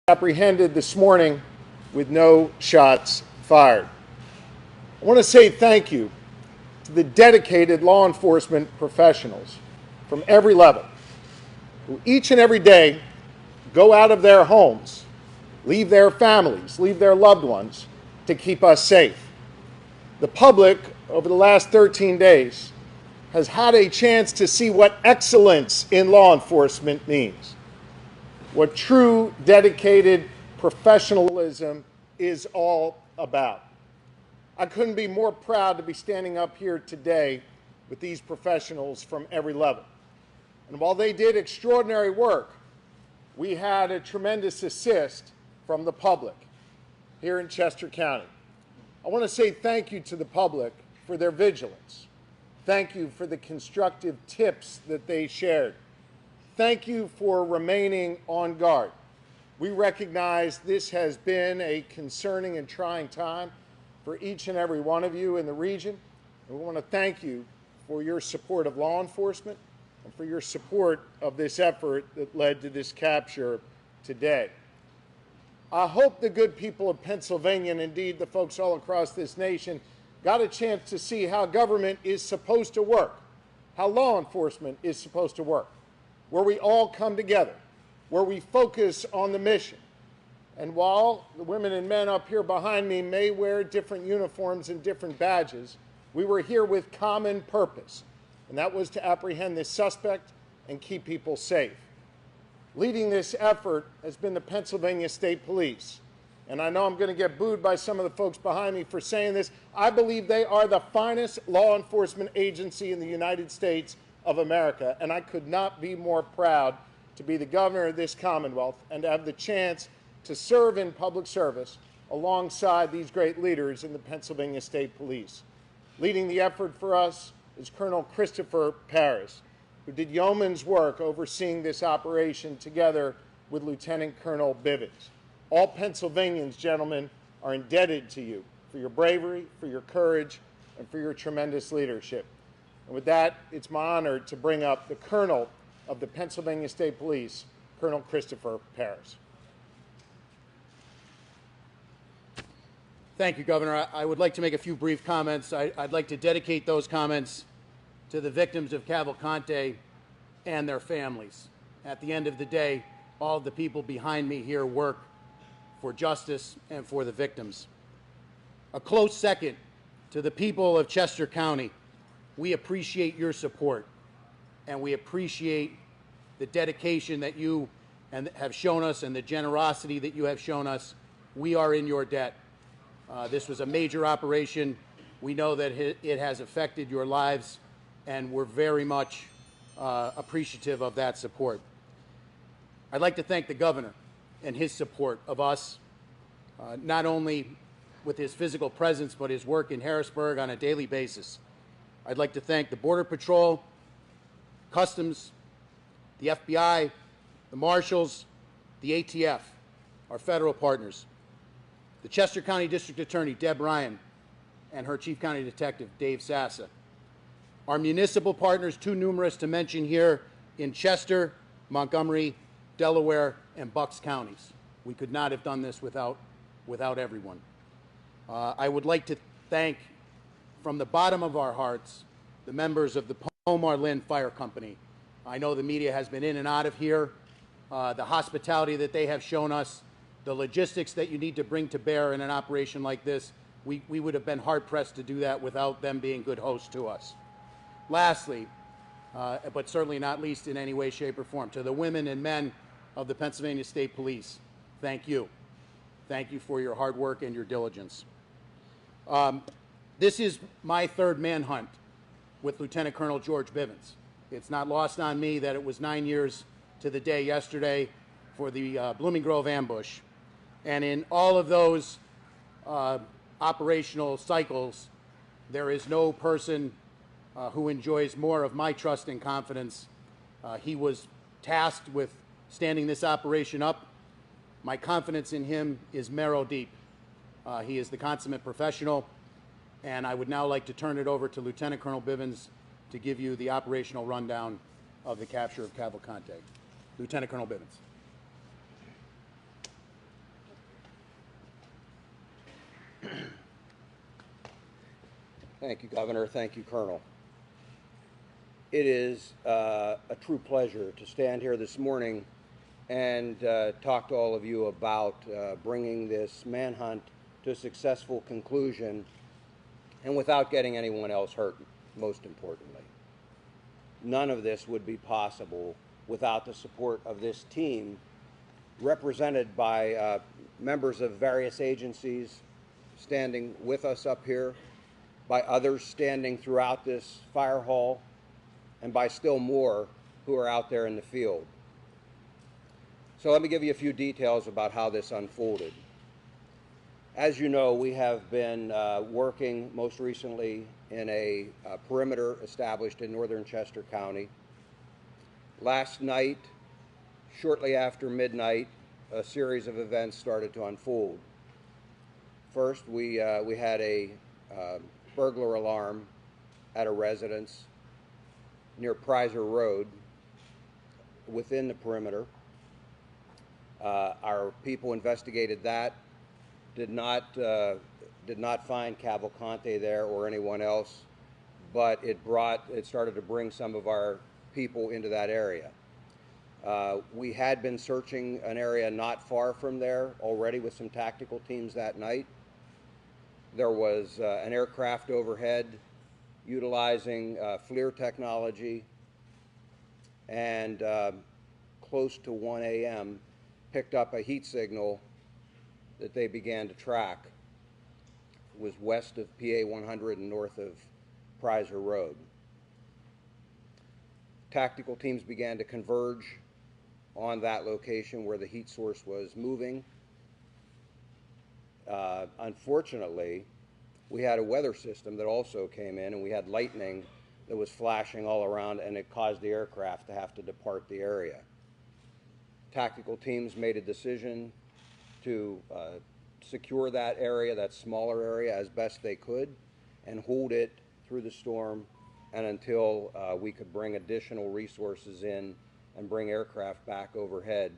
apprehended this morning with no shots fired. I want to say thank you to the dedicated law enforcement professionals from every level who each and every day go out of their homes, leave their families, leave their loved ones to keep us safe. The public, over the last 13 days, has had a chance to see what excellence in law enforcement means, what true dedicated professionalism is all about. I couldn't be more proud to be standing up here today with these professionals from every level. And while they did extraordinary work, we had a tremendous assist from the public here in Chester County. I want to say thank you to the public for their vigilance. Thank you for the constructive tips that they shared. Thank you for remaining on guard. We recognize this has been a concerning and trying time for each and every one of you in the region. And we want to thank you for your support of law enforcement and for your support of this effort that led to this capture today. I hope the good people of Pennsylvania, and indeed the folks all across this nation, got a chance to see how government is supposed to work, how law enforcement is supposed to work, where we all come together, where we focus on the mission. And while the women and men up here behind me may wear different uniforms and different badges, we were here with common purpose, and that was to apprehend this suspect and keep people safe. Leading this effort has been the Pennsylvania State Police. And I know I'm going to get booed by some of the folks behind me for saying this. I believe they are the finest law enforcement agency in the United States of America, and I could not be more proud to be the governor of this Commonwealth and to have the chance to serve in public service alongside these great leaders in the Pennsylvania State Police. Leading the effort for us is Colonel Christopher Paris, who did yeoman's work overseeing this operation together with Lieutenant Colonel Bivens. All Pennsylvanians, gentlemen, are indebted to you for your bravery, for your courage, and for your tremendous leadership. And with that, it's my honor to bring up the Colonel of the Pennsylvania State Police, Colonel Christopher Paris. Thank you, Governor. I would like to make a few brief comments. I'd like to dedicate those comments to the victims of Cavalcante and their families. At the end of the day, all of the people behind me here work for justice and for the victims. A close second to the people of Chester County. We appreciate your support, and we appreciate the dedication that you have shown us and the generosity that you have shown us. We are in your debt. This was a major operation. We know that it has affected your lives, and we're very much appreciative of that support. I'd like to thank the governor and his support of us, not only with his physical presence, but his work in Harrisburg on a daily basis. I'd like to thank the Border Patrol, Customs, the FBI, the Marshals, the ATF, our federal partners, the Chester County District Attorney, Deb Ryan, and her Chief County Detective, Dave Sassa. Our municipal partners, too numerous to mention here, in Chester, Montgomery, Delaware, and Bucks counties. We could not have done this without everyone. I would like to thank, from the bottom of our hearts, the members of the Pomar-Lynn Fire Company. I know the media has been in and out of here. The hospitality that they have shown us, the logistics that you need to bring to bear in an operation like this, we would have been hard-pressed to do that without them being good hosts to us. Lastly, but certainly not least in any way, shape, or form, to the women and men of the Pennsylvania State Police, thank you. Thank you for your hard work and your diligence. This is my third manhunt with Lieutenant Colonel George Bivens. It's not lost on me that it was 9 years to the day yesterday for the Blooming Grove ambush. And in all of those operational cycles, there is no person who enjoys more of my trust and confidence. He was tasked with standing this operation up. My confidence in him is marrow deep. He is the consummate professional, and I would now like to turn it over to Lieutenant Colonel Bivens to give you the operational rundown of the capture of Cavalcante. Lieutenant Colonel Bivens. Thank you, Governor. Thank you, Colonel. It is a true pleasure to stand here this morning and talk to all of you about bringing this manhunt to a successful conclusion and without getting anyone else hurt, most importantly. None of this would be possible without the support of this team represented by members of various agencies standing with us up here, by others standing throughout this fire hall, and by still more who are out there in the field. So let me give you a few details about how this unfolded. As you know, we have been working most recently in a perimeter established in northern Chester County. Last night, shortly after midnight, a series of events started to unfold. First, we had a burglar alarm at a residence near Prizer Road within the perimeter. Our people investigated that, did not find Cavalcante there or anyone else, but it started to bring some of our people into that area. We had been searching an area not far from there already with some tactical teams that night. There was an aircraft overhead utilizing FLIR technology, and close to 1 a.m. picked up a heat signal that they began to track. It was west of PA 100 and north of Prizer Road. Tactical teams began to converge on that location where the heat source was moving. Unfortunately, we had a weather system that also came in, and we had lightning that was flashing all around, and it caused the aircraft to have to depart the area. Tactical teams made a decision to secure that area, that smaller area, as best they could, and hold it through the storm and until we could bring additional resources in and bring aircraft back overhead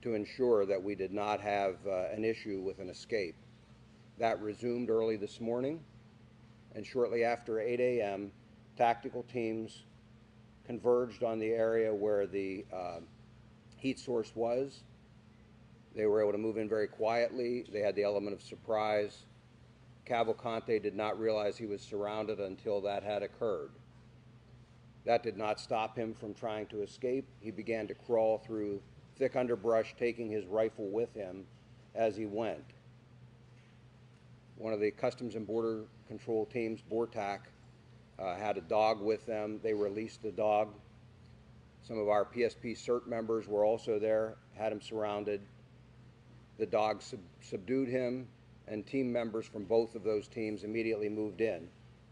to ensure that we did not have an issue with an escape. That resumed early this morning, and shortly after 8 a.m., tactical teams converged on the area where the heat source was. They were able to move in very quietly. They had the element of surprise. Cavalcante did not realize he was surrounded until that had occurred. That did not stop him from trying to escape. He began to crawl through thick underbrush, taking his rifle with him as he went. One of the Customs and Border Control teams, BORTAC, had a dog with them. They released the dog. Some of our PSP CERT members were also there, had him surrounded. The dog subdued him, and team members from both of those teams immediately moved in.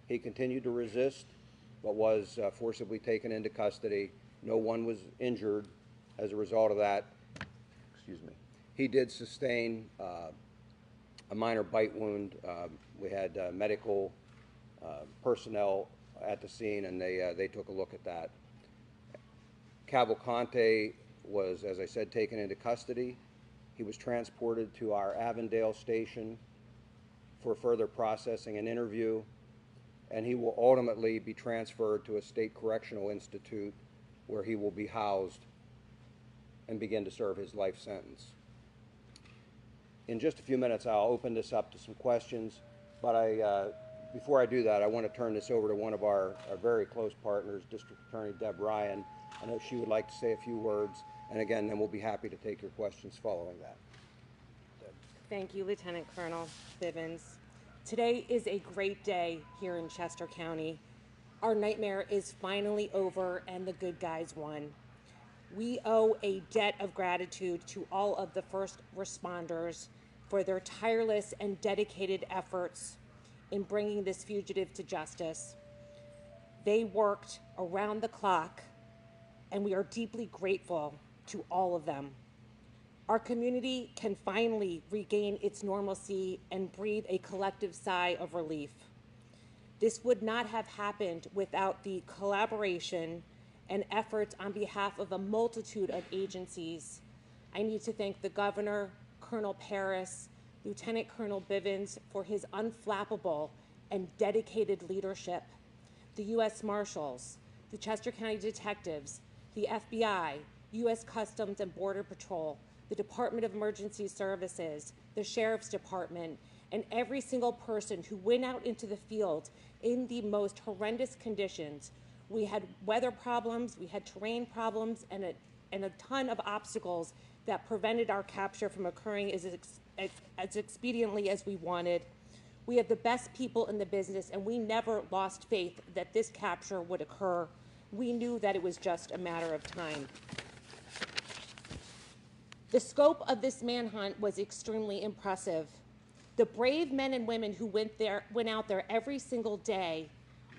He continued to resist, but was forcibly taken into custody. No one was injured as a result of that. Excuse me. He did sustain a minor bite wound. We had medical personnel at the scene, and they took a look at that. Cavalcante was, as I said, taken into custody. He was transported to our Avondale station for further processing and interview, and he will ultimately be transferred to a state correctional institute where he will be housed and begin to serve his life sentence. In just a few minutes, I'll open this up to some questions, but before I do that, I want to turn this over to one of our very close partners, District Attorney Deb Ryan. I know she would like to say a few words, and again, then we'll be happy to take your questions following that. Deb. Thank you, Lieutenant Colonel Bivens. Today is a great day here in Chester County. Our nightmare is finally over and the good guys won. We owe a debt of gratitude to all of the first responders for their tireless and dedicated efforts in bringing this fugitive to justice. They worked around the clock, and we are deeply grateful to all of them. Our community can finally regain its normalcy and breathe a collective sigh of relief. This would not have happened without the collaboration and efforts on behalf of a multitude of agencies. I need to thank the Governor, Colonel Paris, Lieutenant Colonel Bivens for his unflappable and dedicated leadership. The U.S. Marshals, the Chester County Detectives, the FBI, U.S. Customs and Border Patrol, the Department of Emergency Services, the Sheriff's Department, and every single person who went out into the field in the most horrendous conditions. We had weather problems, we had terrain problems, and a ton of obstacles that prevented our capture from occurring as expediently as we wanted. We have the best people in the business, and we never lost faith that this capture would occur. We knew that it was just a matter of time. The scope of this manhunt was extremely impressive. The brave men and women who went out there every single day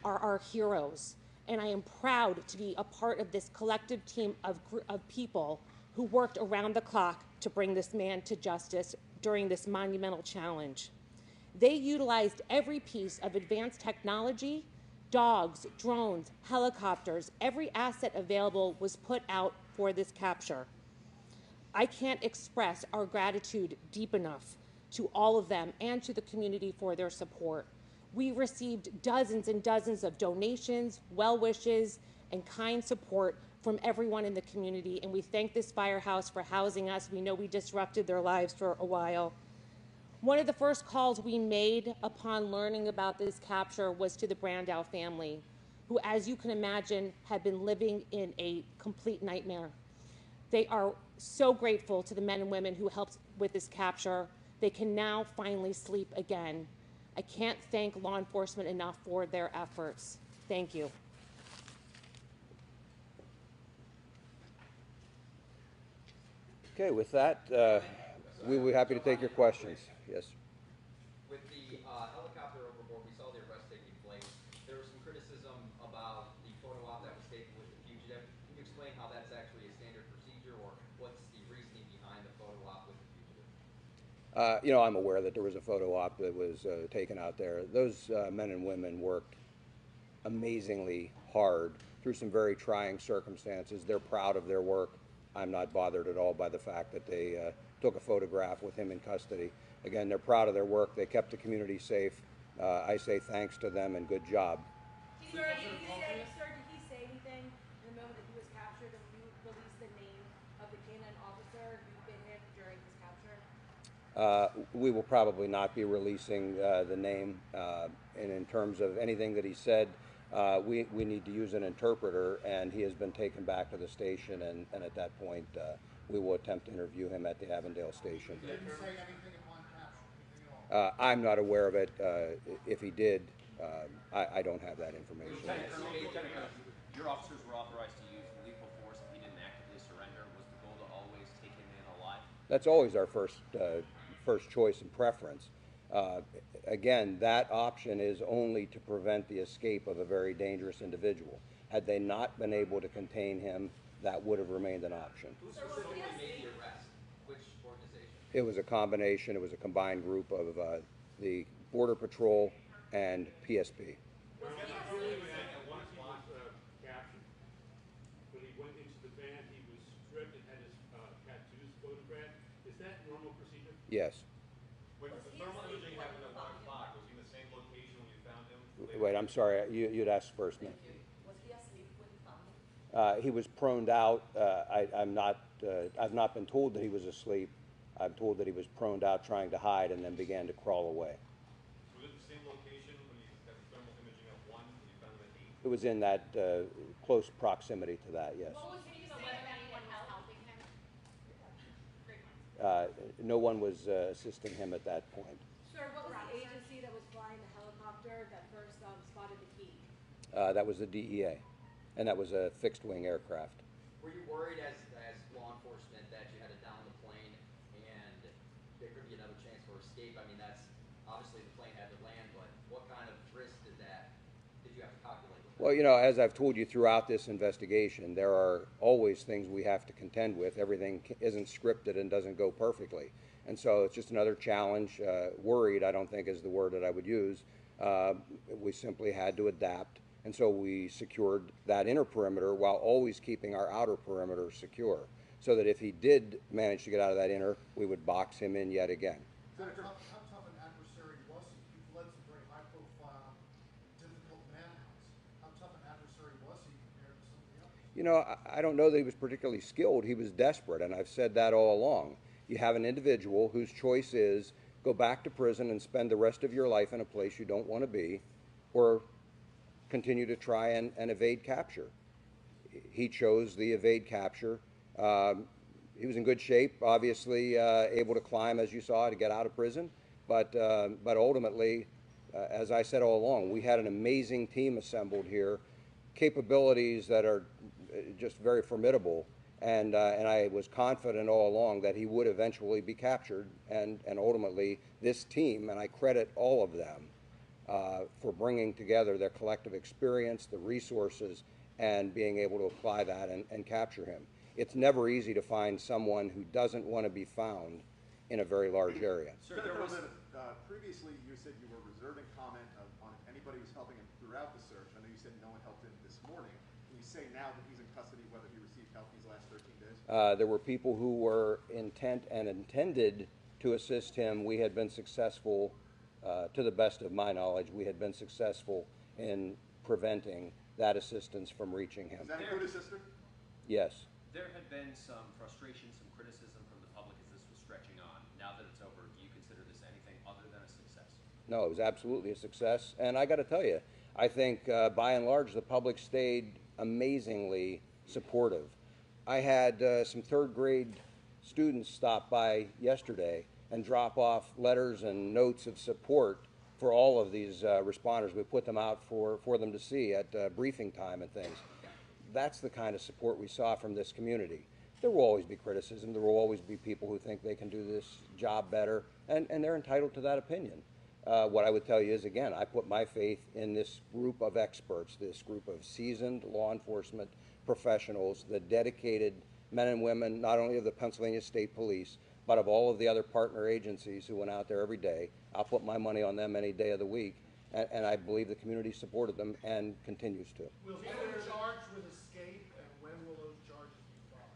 are our heroes, and I am proud to be a part of this collective team of people who worked around the clock to bring this man to justice during this monumental challenge. They utilized every piece of advanced technology, dogs, drones, helicopters, every asset available was put out for this capture. I can't express our gratitude deep enough to all of them and to the community for their support. We received dozens and dozens of donations, well wishes, and kind support from everyone in the community, and we thank this firehouse for housing us. We know we disrupted their lives for a while. One of the first calls we made upon learning about this capture was to the Brandow family, who, as you can imagine, had been living in a complete nightmare. They are so grateful to the men and women who helped with this capture. They can now finally sleep again. I can't thank law enforcement enough for their efforts. Thank you. Okay, with that, we will be happy to take your questions. Yes. With the helicopter overboard, we saw the arrest taking place. There was some criticism about the photo op that was taken with the fugitive. Can you explain how that's actually a standard procedure, or what's the reasoning behind the photo op with the fugitive? I'm aware that there was a photo op that was taken out there. Those men and women worked amazingly hard through some very trying circumstances. They're proud of their work. I'm not bothered at all by the fact that they took a photograph with him in custody. Again, they're proud of their work. They kept the community safe. I say thanks to them and good job. Sir, did he say anything in the moment that he was captured, and you released the name of the canine officer who bit him during his capture? We will probably not be releasing the name. And in terms of anything that he said, we need to use an interpreter, and he has been taken back to the station, and at that point we will attempt to interview him at the Avondale station. He didn't say anything upon capture, anything at all? I'm not aware of it. If he did, I don't have that information. Your officers were authorized to use lethal force if he didn't actively surrender. Was the goal to always take him in alive? That's always our first choice and preference. Again, that option is only to prevent the escape of a very dangerous individual. Had they not been able to contain him, that would have remained an option. Who specifically made the arrest? Which organization? It was a combination. It was a combined group of the Border Patrol and PSP. At 1 o'clock captured. When he went into the van, he was stripped and had his tattoos photographed. Is that normal procedure? Yes. When the thermal imaging happened at 1 o'clock, was he in the same location when you found him? Wait, I'm sorry. You'd ask first, man. Was he asleep when you found him? He was proned out. I've not been told that he was asleep. I'm told that he was proned out trying to hide and then began to crawl away. Was it the same location when you had the thermal imaging at 1 when you found him at 8? It was in that close proximity to that, yes. What was he saying about anyone else helping him? No one was assisting him at that point. Sir, what was the agency that was flying the helicopter that first spotted the key? That was the DEA, and that was a fixed-wing aircraft. Were you worried as law enforcement that you had to down the plane and there could be another chance for escape? I mean, that's obviously the plane had to land, but what kind of risk did you have to calculate with that? Well, as I've told you throughout this investigation, there are always things we have to contend with. Everything isn't scripted and doesn't go perfectly. And so it's just another challenge. Worried, I don't think, is the word that I would use. We simply had to adapt. And so we secured that inner perimeter while always keeping our outer perimeter secure, so that if he did manage to get out of that inner, we would box him in yet again. How tough an adversary was he? You've led some very high-profile You know, I don't know that he was particularly skilled. He was desperate, and I've said that all along. You have an individual whose choice is go back to prison and spend the rest of your life in a place you don't want to be, or continue to try and evade capture. He chose the evade capture. He was in good shape, obviously able to climb, as you saw, to get out of prison. But ultimately, as I said all along, we had an amazing team assembled here, capabilities that are just very formidable. And I was confident all along that he would eventually be captured. And ultimately, this team, and I credit all of them for bringing together their collective experience, the resources, and being able to apply that and capture him. It's never easy to find someone who doesn't want to be found in a very large area. Sir, there was previously you said you were reserving comment on if anybody was helping him throughout the search. I know you said no one helped him this morning. Can you say now that he's in custody whether he received help these last 13 days? There were people who were intent and intended to assist him. We had been successful, to the best of my knowledge, we had been successful in preventing that assistance from reaching him. Does that include his sister? Yes. There had been some frustration, some criticism from the public as this was stretching on. Now that it's over, do you consider this anything other than a success? No, it was absolutely a success. And I got to tell you, I think by and large the public stayed amazingly supportive. I had some third grade students stop by yesterday and drop off letters and notes of support for all of these responders. We put them out for them to see at briefing time and things. That's the kind of support we saw from this community. There will always be criticism. There will always be people who think they can do this job better, and they're entitled to that opinion. What I would tell you is, again, I put my faith in this group of experts, this group of seasoned law enforcement professionals, the dedicated men and women, not only of the Pennsylvania State Police, but of all of the other partner agencies who went out there every day. I'll put my money on them any day of the week, and I believe the community supported them and continues to. Will he be charged with escape, and when will those charges be filed?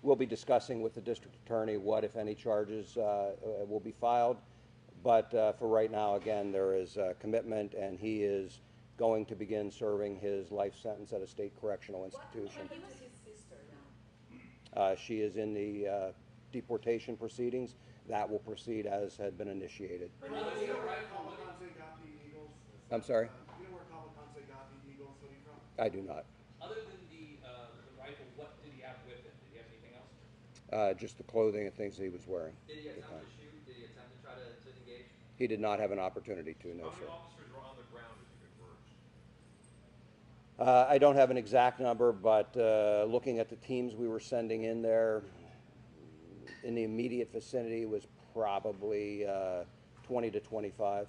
We'll be discussing with the district attorney what, if any, charges will be filed. But for right now, again, there is a commitment, and he is going to begin serving his life sentence at a state correctional institution. What was his sister now? She is in the deportation proceedings. That will proceed as had been initiated. You know where Cavalcante got the Eagles? I'm sorry? You know where Cavalcante got the Eagles hoodie from? I do not. Other than the rifle, what did he have with him? Did he have anything else? Just the clothing and things that he was wearing. Did he at the attempt time. to shoot? Did he attempt to try to engage? He did not have an opportunity to, no, How sir. many officers were on the ground as you converged? I don't have an exact number, but looking at the teams we were sending in there, in the immediate vicinity was probably 20 to 25. And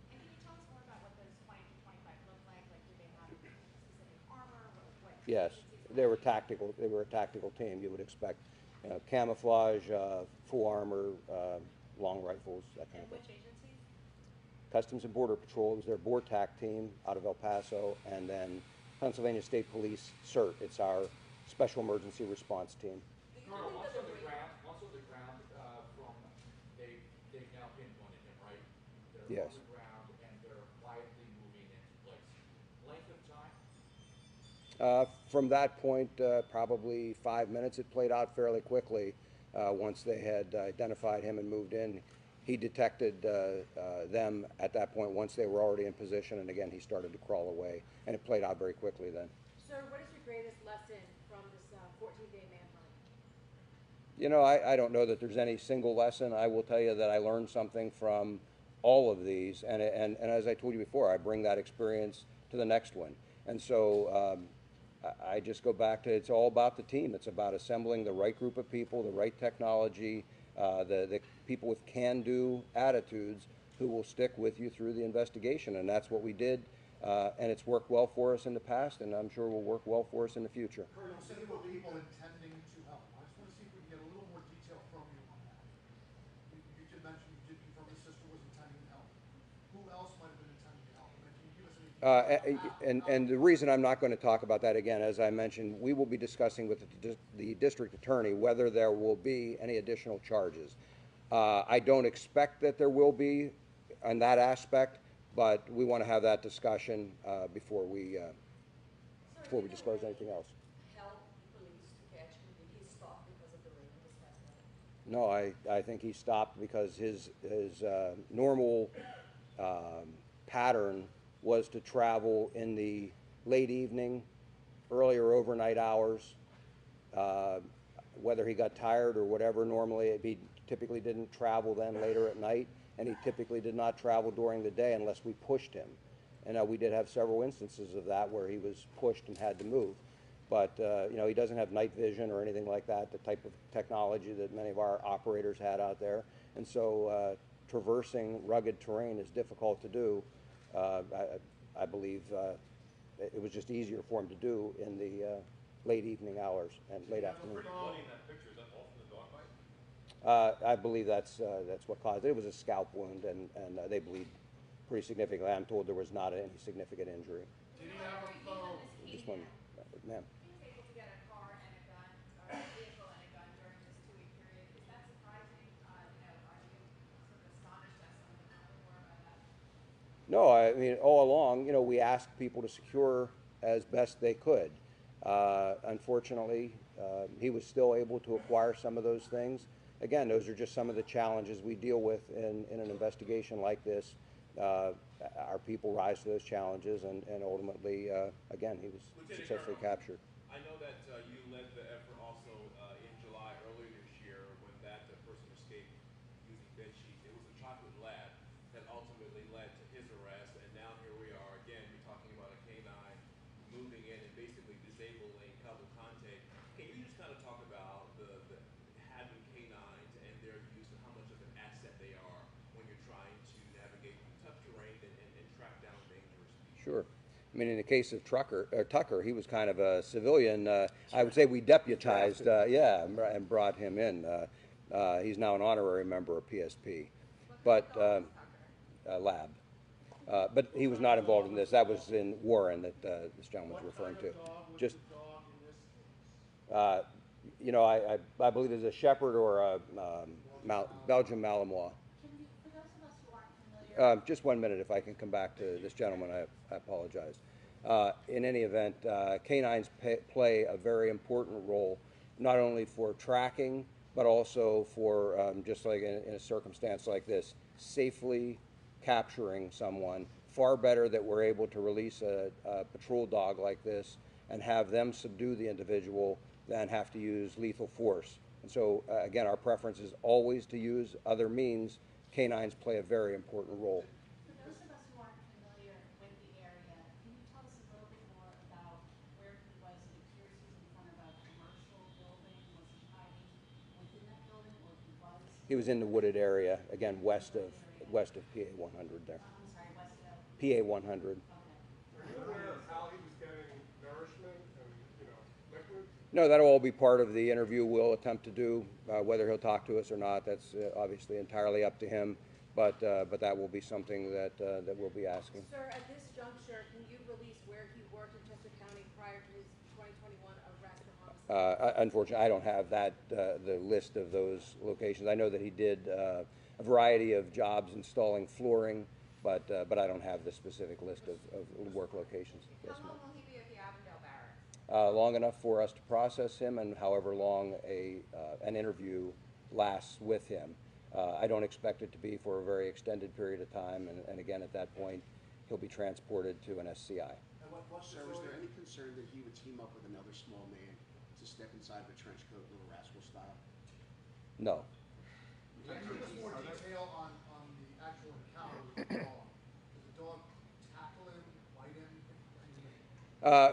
can you tell us more about what those 20 to 25 look like? Like, do they have specific armor? What Yes, they were tactical. They were a tactical team. You would expect, you know, camouflage, full armor, long rifles, that kind of And thing. which agencies? Customs and Border Patrol was their BORTAC team out of El Paso, and then Pennsylvania State Police CERT. It's our Special Emergency Response Team. Colonel, once on the ground, they've now pinpointed him, right? They're Yes. on the ground and they're quietly moving into place. Length of time? From that point, probably 5 minutes. It played out fairly quickly once they had identified him and moved in. He detected them at that point once they were already in position, and again, he started to crawl away, and it played out very quickly then. Sir, what is your greatest lesson from this 14-day manhunt? You know, I don't know that there's any single lesson. I will tell you that I learned something from all of these, and as I told you before, I bring that experience to the next one. And so I just go back to, it's all about the team. It's about assembling the right group of people, the right technology, the people with can-do attitudes who will stick with you through the investigation, and that's what we did. And it's worked well for us in the past, and I'm sure will work well for us in the future. Colonel, say there were people intending to help. I just want to see if we can get a little more detail from you on that. You did mention, you did confirm his sister was intending to help. Who else might have been intending to help? And can you give us any And the reason I'm not going to talk about that again, as I mentioned, we will be discussing with the district attorney whether there will be any additional charges. I don't expect that there will be on that aspect, but we want to have that discussion before we disclose anything else. Held No, I think he stopped because his normal pattern was to travel in the late evening, early or overnight hours. Whether he got tired or whatever, normally he typically didn't travel then later at night, and he typically did not travel during the day unless we pushed him. And we did have several instances of that where he was pushed and had to move. But you know, he doesn't have night vision or anything like that, the type of technology that many of our operators had out there. And so traversing rugged terrain is difficult to do. I believe it was just easier for him to do in the late evening hours and late afternoon. Bloody in that picture, is that all from the dog bite? I believe that's what caused it. It was a scalp wound, and they bleed pretty significantly. I'm told there was not any significant injury. Did he have a phone? Just one, ma'am. He was able to get a car and a gun, or a vehicle and a gun during this 2-week period. Is that surprising? Are you sort of astonished as someone who knows more about that? No, I mean, all along, you know, we asked people to secure as best they could. Unfortunately, he was still able to acquire some of those things. Again, those are just some of the challenges we deal with in an investigation like this. Our people rise to those challenges, and ultimately, again, he was successfully captured. I know that you led the effort also in July earlier this year when that person escaped using bed sheets. It was a chocolate lab that ultimately led to his arrest, and now here we are again. You're talking about a canine moving in and basically disabling Cavalcante. Can you just kind of talk about the having canines and their use and how much of an asset they are when you're trying to navigate tough terrain and track down dangerous people? Sure. I mean, in the case of Tucker, he was kind of a civilian. I would say we deputized, yeah, and brought him in. He's now an honorary member of PSP, but lab. But he was not involved in this. That was in Warren that this gentleman was referring to. Just, you know, I believe it's a Shepherd or a Belgian Malinois. For those of us who aren't familiar, Just 1 minute, if I can come back to this gentleman, I apologize. In any event, canines play a very important role, not only for tracking, but also for, just like in a circumstance like this, safely capturing someone. Far better that we're able to release a patrol dog like this and have them subdue the individual than have to use lethal force. And so, again, our preference is always to use other means. Canines play a very important role. for those of us who aren't familiar with the area, can you tell us a little bit more about where he was? It appears he's in front of a commercial building. Was he hiding within that building, or he was? He was in the wooded area, again, west of PA 100 there. I'm sorry, west of. PA 100. Okay. Are you aware of how he was getting nourishment and, liquids? No, that'll all be part of the interview we'll attempt to do. Whether he'll talk to us or not, that's obviously entirely up to him. But that will be something that we'll be asking. Sir, at this juncture, can you release where he worked in Chester County prior to his 2021 arrest for homicide? Unfortunately, I don't have that the list of those locations. I know that he did a variety of jobs installing flooring, but I don't have the specific list of work locations. How long will he be at the Avondale Barracks? Long enough for us to process him, and however long an interview lasts with him. I don't expect it to be for a very extended period of time, and again, at that point, he'll be transported to an SCI. Sir, was there any concern that he would team up with another small man to step inside of a trench coat, Little Rascal style? No. Can you give us more detail on the actual encounter with the dog? Did the dog tackle him, bite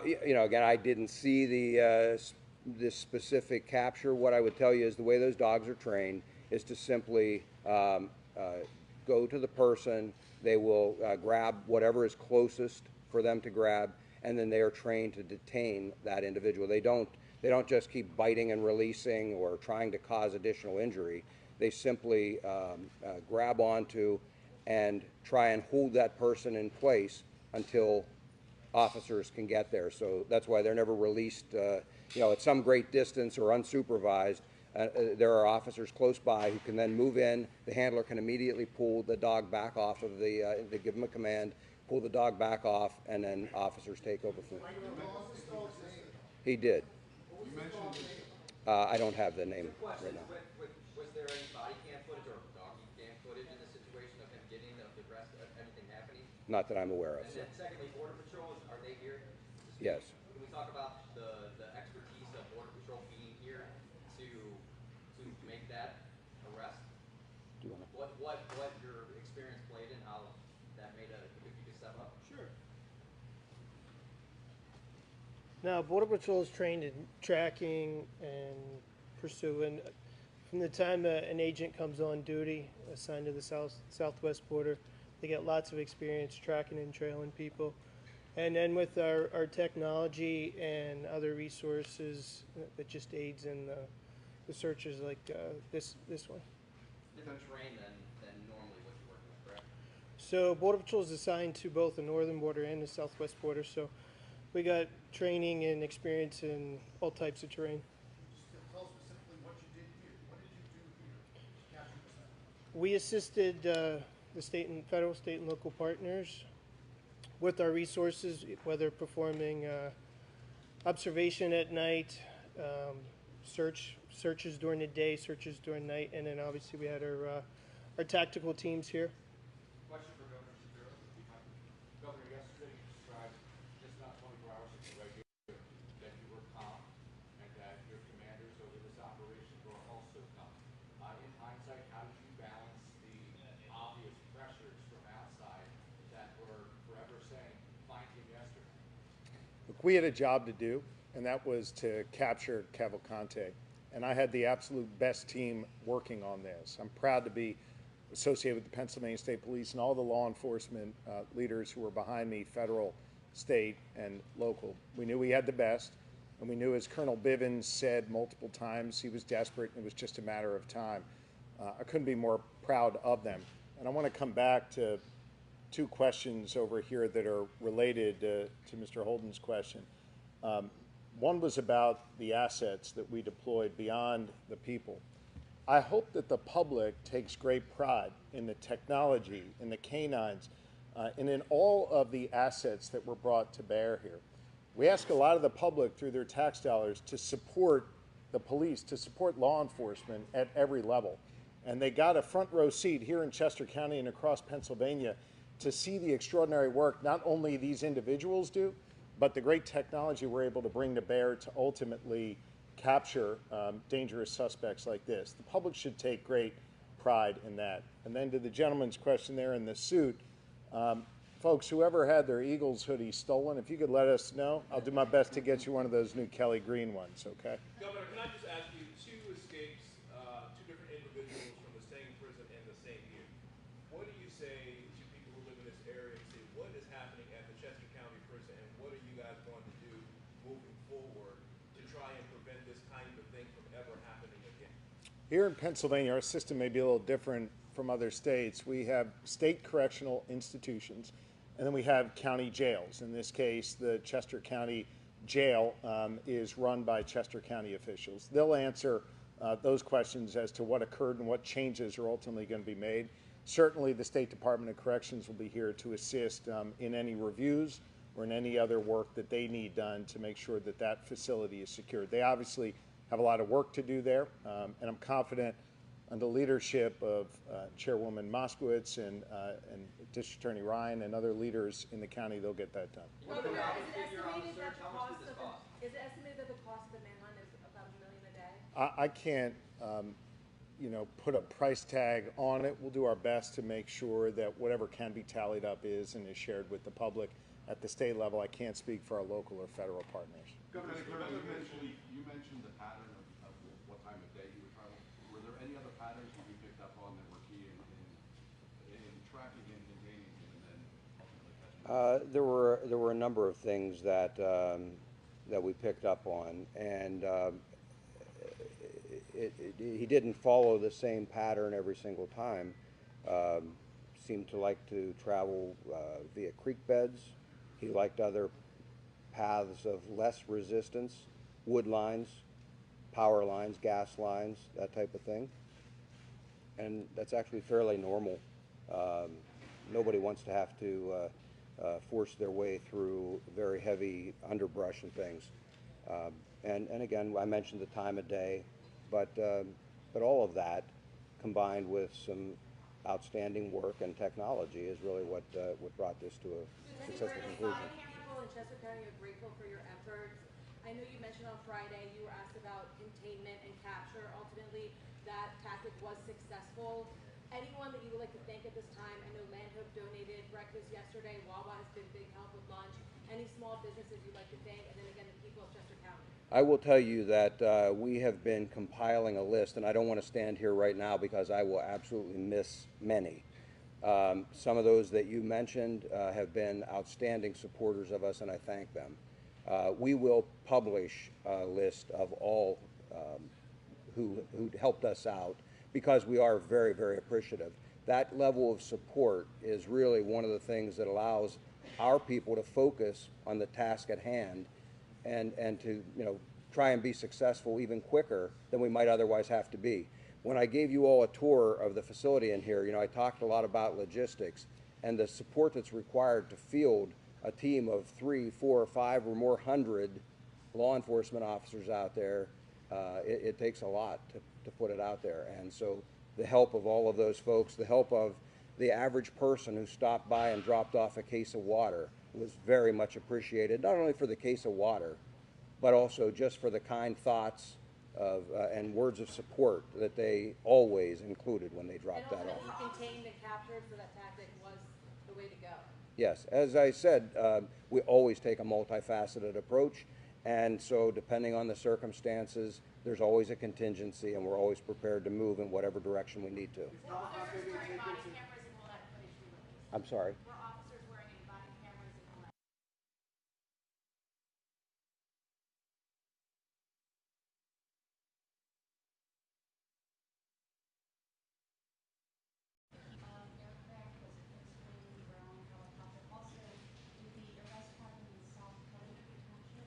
him? You know, again, I didn't see this specific capture. What I would tell you is the way those dogs are trained is to simply go to the person. They will grab whatever is closest for them to grab, and then they are trained to detain that individual. They don't just keep biting and releasing or trying to cause additional injury. They simply grab onto and try and hold that person in place until officers can get there. So that's why they're never released, at some great distance or unsupervised. There are officers close by who can then move in. The handler can immediately pull the dog back off of they give them a command, pull the dog back off, and then officers take over from there. He did. I don't have the name right now. Was there there any body cam footage or doggy cam footage in this situation of him getting the rest of everything happening? Not that I'm aware of. And then secondly, Border Patrol, are they here? Yes. Can we talk about the expertise of Border Patrol being here to make that arrest? Do you want to? What your experience played in, how that made if you could step up? Sure. Now, Border Patrol is trained in tracking and pursuing. From the time an agent comes on duty, assigned to the southwest border, they get lots of experience tracking and trailing people. And then with our technology and other resources, that just aids in the searches like this one. Different terrain than normally what you're working with, correct? So Border Patrol is assigned to both the northern border and the southwest border. So we got training and experience in all types of terrain. Just tell us specifically what you did here. What did you do here to capture this evidence? We assisted the state and local partners with our resources, whether performing observation at night, searches during the day, searches during night, and then obviously we had our tactical teams here. Question for Governor Shapiro. Governor, yesterday you described just not 24 hours ago right here that you were calm and that your commanders over this operation were also calm. In hindsight, how did you balance the obvious pressures from outside that were forever saying, find him yesterday? Look, we had a job to do, and that was to capture Cavalcante. And I had the absolute best team working on this. I'm proud to be associated with the Pennsylvania State Police and all the law enforcement leaders who were behind me, federal, state, and local. We knew we had the best, and we knew, as Colonel Bivens said multiple times, he was desperate, and it was just a matter of time. I couldn't be more proud of them. And I want to come back to two questions over here that are related to Mr. Holden's question. One was about the assets that we deployed beyond the people. I hope that the public takes great pride in the technology, in the canines, and in all of the assets that were brought to bear here. We ask a lot of the public through their tax dollars to support the police, to support law enforcement at every level. And they got a front row seat here in Chester County and across Pennsylvania to see the extraordinary work not only these individuals do, but the great technology we're able to bring to bear to ultimately capture dangerous suspects like this. The public should take great pride in that. And then to the gentleman's question there in the suit, folks, whoever had their Eagles hoodie stolen, if you could let us know, I'll do my best to get you one of those new Kelly Green ones, okay? Governor, can I just ask you, two escapes, two different individuals from the same prison in the same year. What do you say to people who live in this area and say, what is happening at the Chester County prison and what are you guys going to do moving forward to try and prevent this kind of thing from ever happening again? Here in Pennsylvania, our system may be a little different from other states. We have state correctional institutions, and then we have county jails. In this case, the Chester County Jail is run by Chester County officials. They'll answer those questions as to what occurred and what changes are ultimately going to be made. Certainly, the State Department of Corrections will be here to assist in any reviews or in any other work that they need done to make sure that that facility is secured. They obviously have a lot of work to do there, and I'm confident under the leadership of Chairwoman Moskowitz and District Attorney Ryan and other leaders in the county, they'll get that done. Is it estimated that the cost of the manhunt is about $1 million a day? I can't, put a price tag on it. We'll do our best to make sure that whatever can be tallied up is and is shared with the public. At the state level, I can't speak for our local or federal partners. Governor, you mentioned the pattern of what time of day you were traveling. Were there any other patterns that you picked up on that were key in tracking and containing him and then ultimately catching him? There were a number of things that we picked up on, and he didn't follow the same pattern every single time. Seemed to like to travel via creek beds. He liked other paths of less resistance, wood lines, power lines, gas lines, that type of thing. And that's actually fairly normal. Nobody wants to have to force their way through very heavy underbrush and things. And again, I mentioned the time of day, but all of that combined with some outstanding work and technology is really what brought this to a successful conclusion. People in Chester County are grateful for your efforts. I know you mentioned on Friday you were asked about containment and capture. Ultimately, that tactic was successful. Anyone that you would like to thank at this time? I know Landhope donated breakfast yesterday. Wawa has been big help with lunch. Any small businesses you'd like to thank? And then again, the people of Chester County. I will tell you that we have been compiling a list, and I don't want to stand here right now because I will absolutely miss many. Some of those that you mentioned have been outstanding supporters of us, and I thank them. We will publish a list of all who helped us out because we are very, very appreciative. That level of support is really one of the things that allows our people to focus on the task at hand and to try and be successful even quicker than we might otherwise have to be. When I gave you all a tour of the facility in here, I talked a lot about logistics and the support that's required to field a team of 3, 4, 5 or more hundred law enforcement officers out there. It takes a lot to put it out there. And so the help of all of those folks, the help of the average person who stopped by and dropped off a case of water was very much appreciated, not only for the case of water, but also just for the kind thoughts of, and words of support that they always included when they dropped that off. You contained and captured, so that tactic was the way to go. Yes, as I said, we always take a multifaceted approach, and so depending on the circumstances, there's always a contingency, and we're always prepared to move in whatever direction we need to. I'm sorry? Were officers wearing any body cameras and will that? Aircraft, was it fixed wing, drone, helicopter? Also, did the arrest happen in South Covington Township?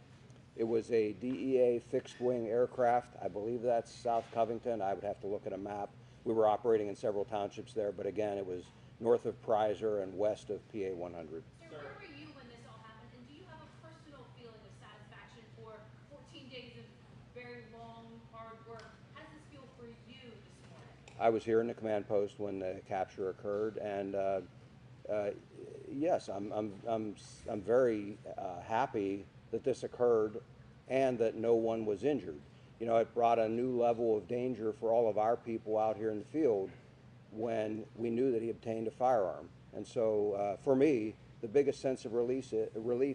It was a DEA fixed-wing aircraft. I believe that's South Covington. I would have to look at a map. We were operating in several townships there, but again, it was north of Prizer and west of PA 100. Sir, where were you when this all happened? And do you have a personal feeling of satisfaction for 14 days of very long, hard work? How does this feel for you this morning? I was here in the command post when the capture occurred, and yes, I'm very happy that this occurred and that no one was injured. It brought a new level of danger for all of our people out here in the field when we knew that he obtained a firearm. And so for me, the biggest sense of relief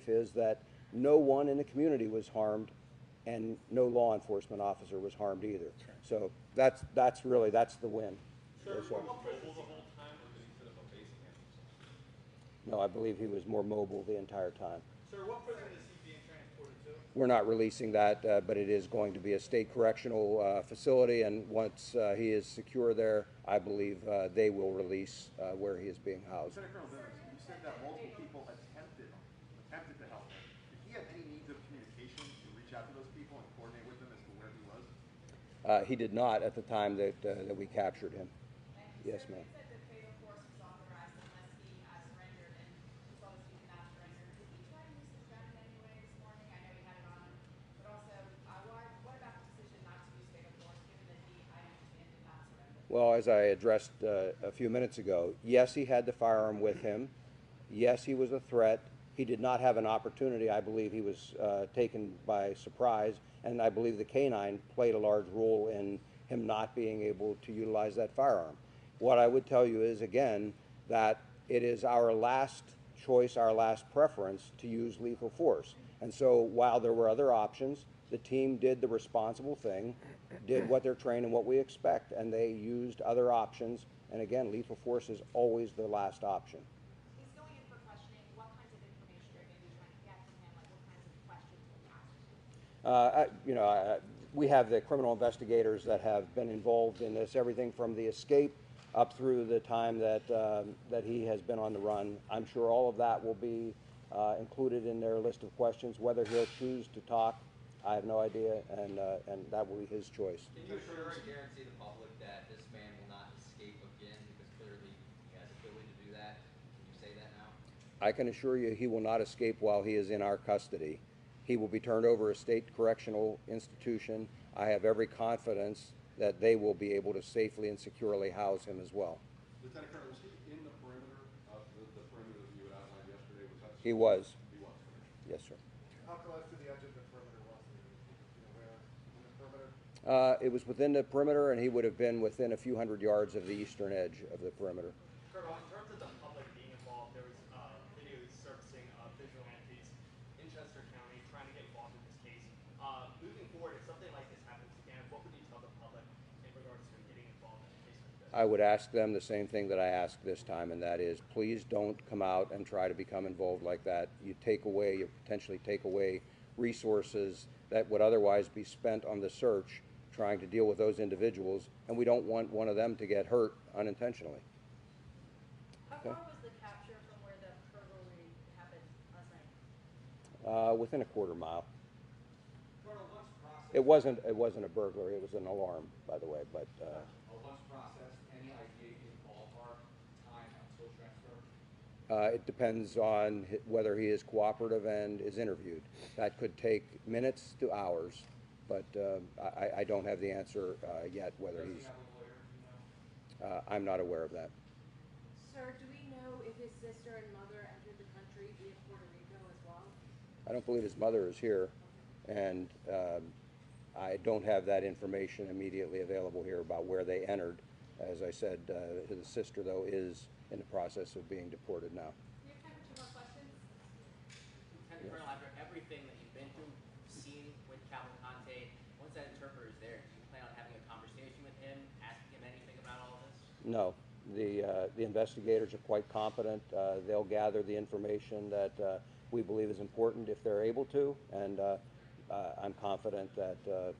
is that no one in the community was harmed and no law enforcement officer was harmed either. So that's the win. Sir, was he mobile the whole time, or did he set up a base camp or something? No, I believe he was more mobile the entire time. Sir, what prison is he being transported to? We're not releasing that, but it is going to be a state correctional facility, and once he is secure there, I believe they will release where he is being housed. Lieutenant Colonel Dennis, you said that multiple people attempted to help him. Did he have any means of communication to reach out to those people and coordinate with them as to where he was? He did not at the time that we captured him. Yes, ma'am. You said the fatal force was authorized unless he surrendered, and we saw this he did not surrender. Did he try to use his gun in any way this morning? I know he had it on him, but also, what about the decision not to use fatal force, given that he, I understand, did not surrender? Well, as I addressed a few minutes ago, yes, he had the firearm with him. Yes, he was a threat. He did not have an opportunity. I believe he was taken by surprise, and I believe the canine played a large role in him not being able to utilize that firearm. What I would tell you is, again, that it is our last choice, our last preference to use lethal force. And so while there were other options, the team did the responsible thing, did what they're trained and what we expect, and they used other options. And again, lethal force is always the last option. He's going in for questioning. What kinds of information are you going to be trying to get from him? Like, what kinds of questions will you ask him? We have the criminal investigators that have been involved in this, everything from the escape up through the time that he has been on the run. I'm sure all of that will be included in their list of questions. Whether he'll choose to talk, I have no idea, and that will be his choice. Can you assure and guarantee the public that this man will not escape again, because clearly he has the ability to do that? Can you say that now? I can assure you he will not escape while he is in our custody. He will be turned over to a state correctional institution. I have every confidence that they will be able to safely and securely house him as well. Lieutenant Colonel, was he in the perimeter of the perimeter that you had outlined yesterday? Was that? He was. He was. Yes, sir. How close to the edge of the perimeter was he? You know, where in the perimeter? It was within the perimeter, and he would have been within a few hundred yards of the eastern edge of the perimeter. Colonel, in terms of the public being involved, there was videos surfacing of vigilantes in Chester County trying to get involved in this case. Moving forward, if something like this happens again, what would you tell the public in regards to getting involved in a case like this? I would ask them the same thing that I asked this time, and that is, please don't come out and try to become involved like that. You potentially take away resources that would otherwise be spent on the search trying to deal with those individuals, and we don't want one of them to get hurt unintentionally. How far was the capture from where the burglary happened last night? Within a quarter mile. Colonel, once processed, It wasn't a burglary. It was an alarm, by the way. But once processed, any idea in ballpark time until transfer? it depends on whether he is cooperative and is interviewed. That could take minutes to hours, but I don't have the answer yet. Whether Does he's, he have a lawyer? Do you know? I'm not aware of that. Sir, do we know if his sister and mother entered the country via Puerto Rico as well? I don't believe his mother is here, and I don't have that information immediately available here about where they entered. As I said, his sister, though, is in the process of being deported now. We have time for 2 more questions. Lieutenant Colonel, after everything that you've been through, seen with Cavalcante, once that interpreter is there, do you plan on having a conversation with him, asking him anything about all this? No. The investigators are quite competent. They'll gather the information that we believe is important if they're able to, and I'm confident that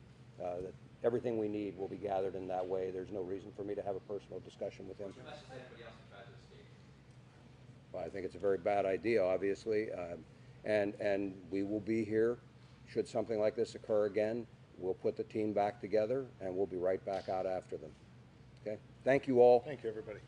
everything we need will be gathered in that way. There's no reason for me to have a personal discussion with him. What's your message to anybody else who tried to escape? Well, I think it's a very bad idea, obviously, and we will be here should something like this occur again. We'll put the team back together, and we'll be right back out after them. Okay? Thank you all. Thank you, everybody.